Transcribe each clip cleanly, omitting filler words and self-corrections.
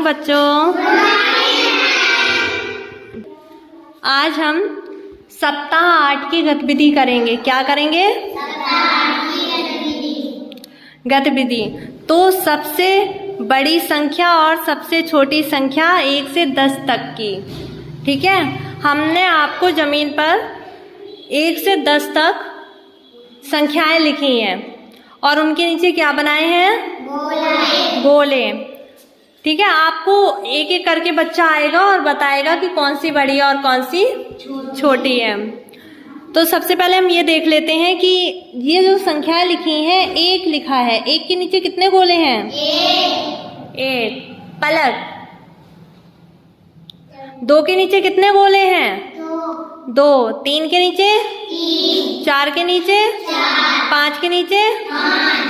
बच्चों। आज हम सप्ताह 8 की गतिविधि करेंगे। क्या करेंगे? गतिविधि। तो सबसे बड़ी संख्या और सबसे छोटी संख्या 1 से 10 तक की, ठीक है। हमने आपको जमीन पर 1 से 10 तक संख्याएं लिखी हैं और उनके नीचे क्या बनाए हैं? गोले। ठीक है। आपको एक एक करके बच्चा आएगा और बताएगा कि कौन सी बड़ी है और कौन सी छोटी है। तो सबसे पहले हम ये देख लेते हैं कि ये जो संख्याएं लिखी हैं, 1 लिखा है, 1 के नीचे कितने गोले हैं? 1। पलक। 2 के नीचे कितने गोले हैं? 2। 3 के नीचे? 4 के नीचे? 5 के नीचे?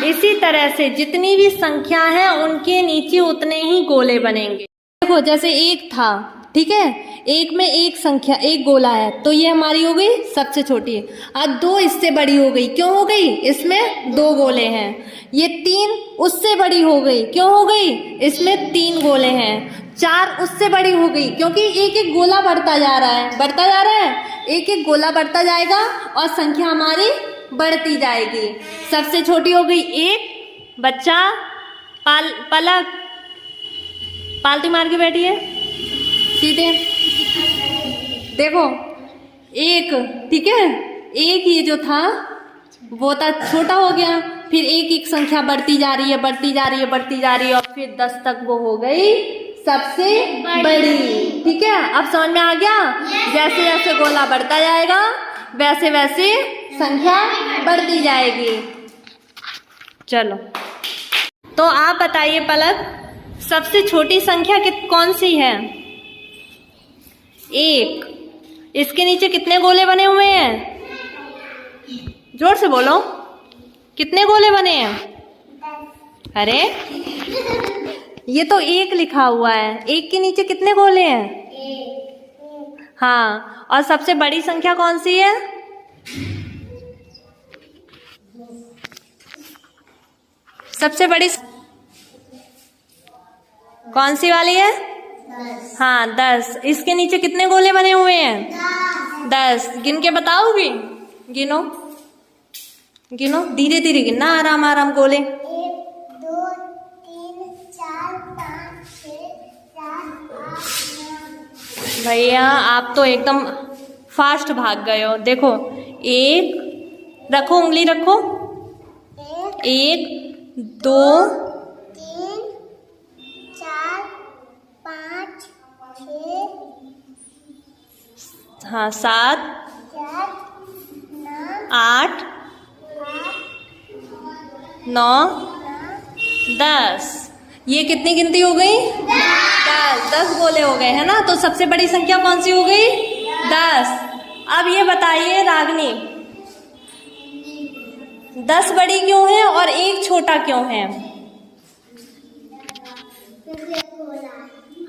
इसी तरह से जितनी भी संख्या है उनके नीचे उतने ही गोले बनेंगे। देखो, जैसे 1 था, ठीक है, 1 में एक संख्या, एक गोला है, तो ये हमारी हो गई सबसे छोटी। अब 2 इससे बड़ी हो गई। क्यों हो गई? इसमें 2 गोले हैं। ये 3 उससे बड़ी हो गई। क्यों हो गई? इसमें 3 गोले हैं। 4 उससे बड़ी हो गई, क्योंकि एक एक गोला बढ़ता जा रहा है, बढ़ता जा रहा है, एक एक गोला बढ़ता जाएगा और संख्या हमारी बढ़ती जाएगी। सबसे छोटी हो गई 1। बच्चा पलक, पालती मार के बैठी है सीधे। देखो 1, ठीक है, 1 ये जो था वो था छोटा हो गया, फिर एक एक संख्या बढ़ती जा रही है, बढ़ती जा रही है, बढ़ती जा रही है, और फिर 10 तक वो हो गई सबसे बड़ी। ठीक है, अब समझ में आ गया? जैसे जैसे गोला बढ़ता जाएगा वैसे वैसे संख्या बढ़ती जाएगी। चलो, तो आप बताइए पलक, सबसे छोटी संख्या कौन सी है? 1। इसके नीचे कितने गोले बने हुए हैं? जोर से बोलो, कितने गोले बने हैं? अरे ये तो 1 लिखा हुआ है, 1 के नीचे कितने गोले हैं? हाँ, और सबसे बड़ी संख्या कौन सी है? सबसे बड़ी कौन सी वाली है? 10। हाँ, 10। इसके नीचे कितने गोले बने हुए हैं? 10। गिन के बताओगी? गिनो, गिनो, धीरे धीरे गिनना, आराम आराम गोले। 1 2 3 4 5 6 7 8 9। भैया आप तो एकदम फास्ट भाग गए हो। देखो, 1 रखो, उंगली रखो, 1 2 3 4 5 6, हाँ 7 8 9 10। ये कितनी गिनती हो गई? 10 गोले हो गए, है ना। तो सबसे बड़ी संख्या कौन सी हो गई? 10। अब ये बताइए रागनी, 10 बड़ी क्यों है और 1 छोटा क्यों है?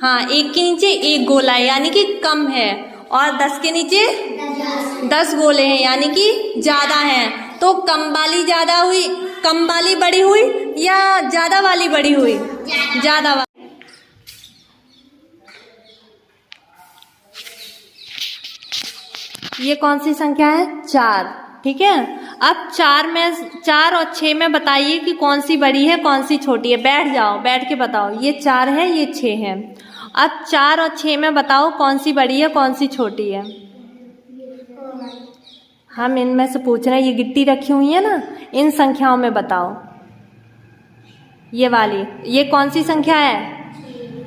हाँ, 1 के नीचे 1 गोला है यानी कि कम है, और 10 के नीचे 10 गोले हैं यानी कि ज्यादा हैं। तो कम वाली ज्यादा हुई, कम वाली बड़ी हुई या ज्यादा वाली बड़ी हुई? ज्यादा वाली। ये कौन सी संख्या है? 4। ठीक है, अब 4 और 6 में बताइए कि कौन सी बड़ी है कौन सी छोटी है। बैठ जाओ, बैठ के बताओ। ये 4 है, ये 6 है। अब 4 और 6 में बताओ कौन सी बड़ी है कौन सी छोटी है। हम इनमें से पूछ रहे हैं, ये गिट्टी रखी हुई है ना, इन संख्याओं में बताओ। ये वाली, ये कौन सी संख्या है?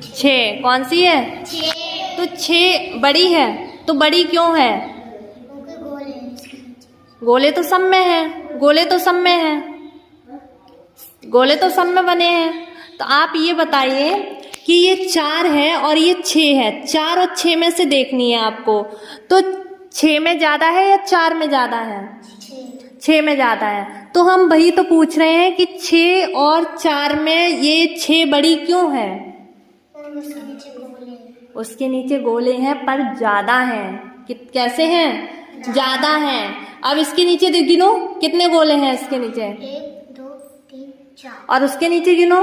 6। कौन सी है? 6। तो 6 बड़ी है, तो बड़ी क्यों है? गोले तो सब में हैं, गोले तो सब में हैं, गोले तो सब में बने हैं। तो आप ये बताइए कि ये 4 है और ये 6 है, 4 और 6 में से देखनी है आपको। तो 6 में ज्यादा है या 4 में ज्यादा है? 6 में ज्यादा है। तो हम वही तो पूछ रहे हैं कि 6 और 4 में ये 6 बड़ी क्यों है? उसके नीचे गोले हैं पर ज्यादा हैं। कैसे हैं? ज्यादा हैं। अब इसके नीचे गिनो, कितने गोले हैं इसके नीचे? 1 2 3 4। और उसके नीचे गिनो,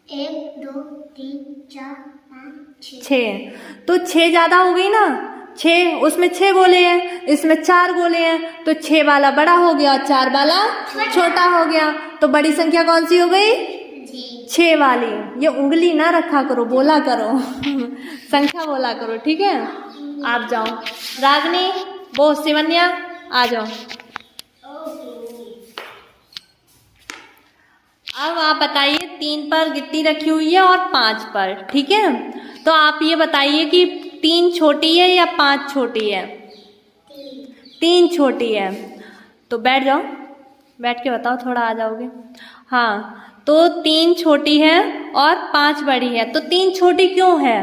1 2 3 4 5 6। 6। तो 6 ज्यादा हो गई ना, 6 उसमें 6 गोले हैं, इसमें 4 गोले हैं, तो 6 वाला बड़ा हो गया और 4 वाला छोटा हो गया। तो बड़ी संख्या कौन सी हो गई? 6 वाली। ये उंगली ना रखा करो, बोला करो संख्या बोला करो, ठीक है। आप जाओ रागनी, वो शिवन्या आ जाओ। अब आप बताइए 3 पर गिट्टी रखी हुई है और 5 पर, ठीक है। तो आप ये बताइए कि 3 छोटी है या 5 छोटी है? 3 छोटी है। तो बैठ जाओ, बैठ के बताओ, थोड़ा आ जाओगे। हाँ, तो 3 छोटी है और 5 बड़ी है। तो 3 छोटी क्यों है?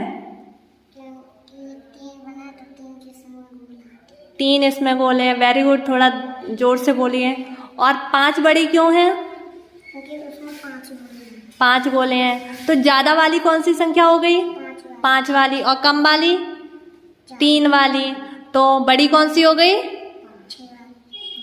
3 इसमें गोले हैं, वेरी गुड, थोड़ा जोर से बोलिए। और 5 बड़ी क्यों है? क्योंकि उसमें 5 गोले हैं। तो ज्यादा वाली कौन सी संख्या हो गई? 5 वाली। और कम वाली? 3 वाली। तो बड़ी कौन सी हो गई?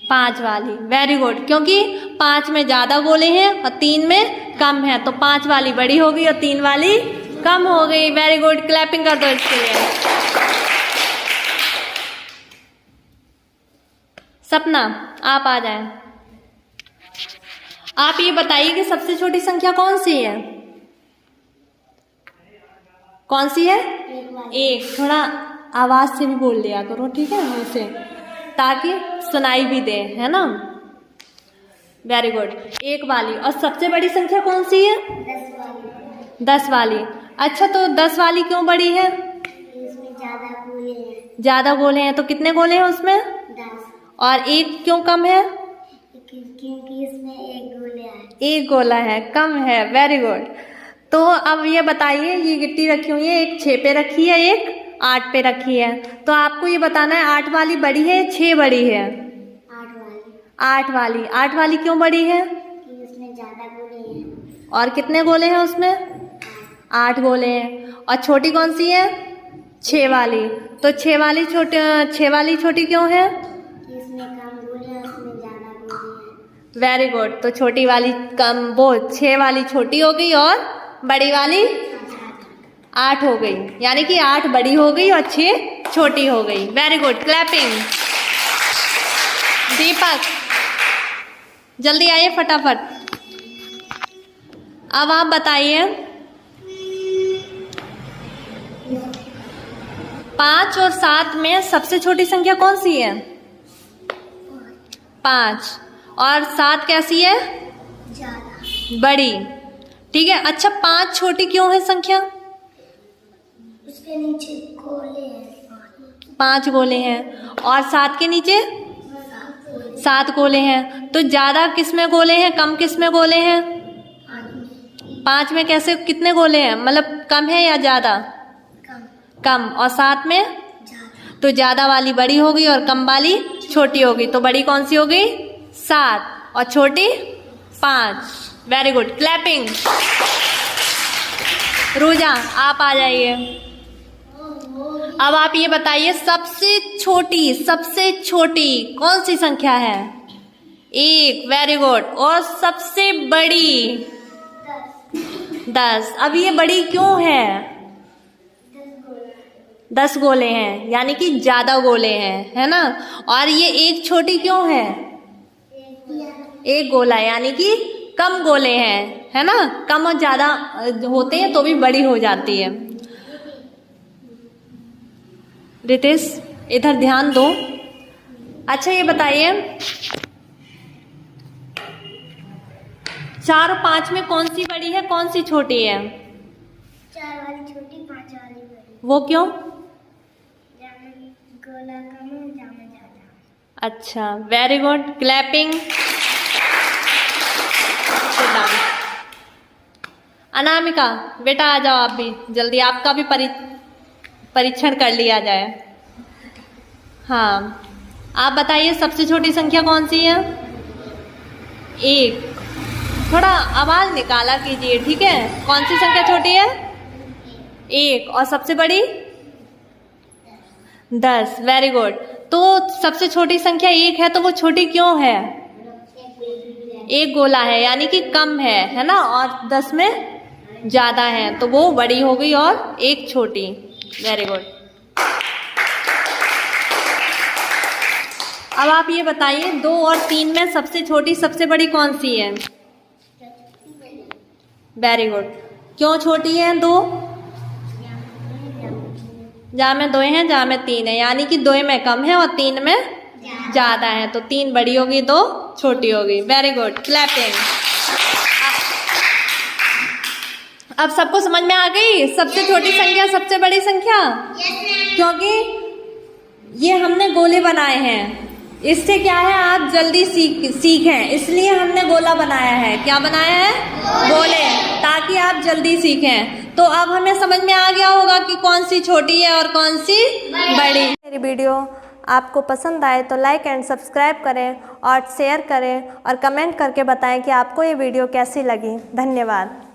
5 वाली। वेरी गुड, क्योंकि 5 में ज्यादा गोले हैं और 3 में कम है, तो 5 वाली बड़ी हो गई और 3 वाली कम हो गई। वेरी गुड, क्लैपिंग कर दो इसके लिए। सपना, आप आ जाएं। आप ये बताइए कि सबसे छोटी संख्या कौन सी है? कौन सी है? 1। थोड़ा आवाज से भी बोल लिया करो, ठीक है, मुंह से, ताकि सुनाई भी दे, है ना। वेरी गुड, 1 वाली। और सबसे बड़ी संख्या कौन सी है? 10 वाली। अच्छा, तो 10 वाली क्यों बड़ी है? इसमें ज्यादा गोले हैं। ज्यादा गोले हैं, तो कितने गोले हैं उसमें? 10। और 1 क्यों कम है? क्योंकि इसमें 1 गोला है। 1 गोला है, कम है। Very good. तो अब ये बताइए, ये गिट्टी रखी हुई है, एक 6 पे रखी है, एक 8 पे रखी है। तो आपको ये बताना है 8 वाली बड़ी है, 6 बड़ी है? 8 वाली। 8 वाली। 8 वाली क्यों बड़ी है? कि उसमें ज्यादा गोले हैं। और कितने गोले हैं उसमें? 8 गोले हैं। और छोटी कौन सी है? 6 वाली। तो 6 वाली छोटी क्यों है? कि इसमें कम गोले हैं, उसमें ज्यादा गोले हैं। Very good. तो छोटी वाली कम, वो 6 वाली छोटी हो गई और बड़ी वाली 8 हो गई, यानी कि 8 बड़ी हो गई और 6 छोटी हो गई। Very good, clapping. दीपक, जल्दी आइए फटाफट। अब आप बताइए 5 और 7 में सबसे छोटी संख्या कौन सी है? 5। और 7 कैसी है? ज्यादा बड़ी, ठीक है। अच्छा, 5 छोटी क्यों है संख्या? उसके नीचे गोले हैं। 5 गोले हैं। और 7 के नीचे 7 गोले हैं। तो ज्यादा किस में गोले हैं, कम किस में गोले हैं? 5 में कैसे, कितने गोले हैं, मतलब कम है या ज्यादा? कम। और 7 में? तो ज्यादा वाली बड़ी हो गई और कम वाली छोटी हो गई। तो बड़ी कौन सी हो गई? 7 और छोटी 5। Very good, clapping. रोजा, आप आ जाइए। अब आप ये बताइए सबसे छोटी कौन सी संख्या है? 1। Very good. और सबसे बड़ी? 10। अब ये बड़ी क्यों है? 10 गोले हैं, यानी कि ज्यादा गोले हैं, है ना। और ये 1 छोटी क्यों है? 1 गोला, यानी कि कम गोले हैं, है ना। कम और ज्यादा होते हैं तो भी बड़ी हो जाती है। रितेश, इधर ध्यान दो। अच्छा, ये बताइए 4 और 5 में कौन सी बड़ी है, कौन सी छोटी है? 4 वाली छोटी, 5 वाली बड़ी। वो क्यों? गोला कम है, जामा ज्यादा। अच्छा, वेरी गुड, क्लैपिंग। अनामिका, बेटा आ जाओ आप भी जल्दी, आपका भी परीक्षण कर लिया जाए। हाँ, आप बताइए सबसे छोटी संख्या कौन सी है? 1। थोड़ा आवाज निकाला कीजिए, ठीक है। कौन सी संख्या छोटी है? 1। और सबसे बड़ी? 10। Very good. तो सबसे छोटी संख्या 1 है, तो वो छोटी क्यों है? 1 गोला है, यानी कि कम है ना। और 10 में ज़्यादा हैं, तो वो बड़ी हो गई और एक छोटी। Very good. अब आप ये बताइए 2 और 3 में सबसे छोटी सबसे बड़ी कौन सी है? Very good. क्यों छोटी है 2? जहाँ में 2 हैं, जहाँ में 3 है, यानी कि 2 में कम है और 3 में ज़्यादा है, तो 3 बड़ी होगी, 2 छोटी होगी। Very good, clapping. अब सबको समझ में आ गई सबसे छोटी संख्या सबसे बड़ी संख्या? क्योंकि ये हमने गोले बनाए हैं, इससे क्या है आप जल्दी सीखें, इसलिए हमने गोला बनाया है। क्या बनाया है? गोले, ताकि आप जल्दी सीखें। तो अब हमें समझ में आ गया होगा कि कौन सी छोटी है और कौन सी बड़ी। मेरी वीडियो आपको पसंद आए तो लाइक एंड सब्सक्राइब करें और शेयर करें और कमेंट करके बताएं कि आपको ये वीडियो कैसी लगी। धन्यवाद।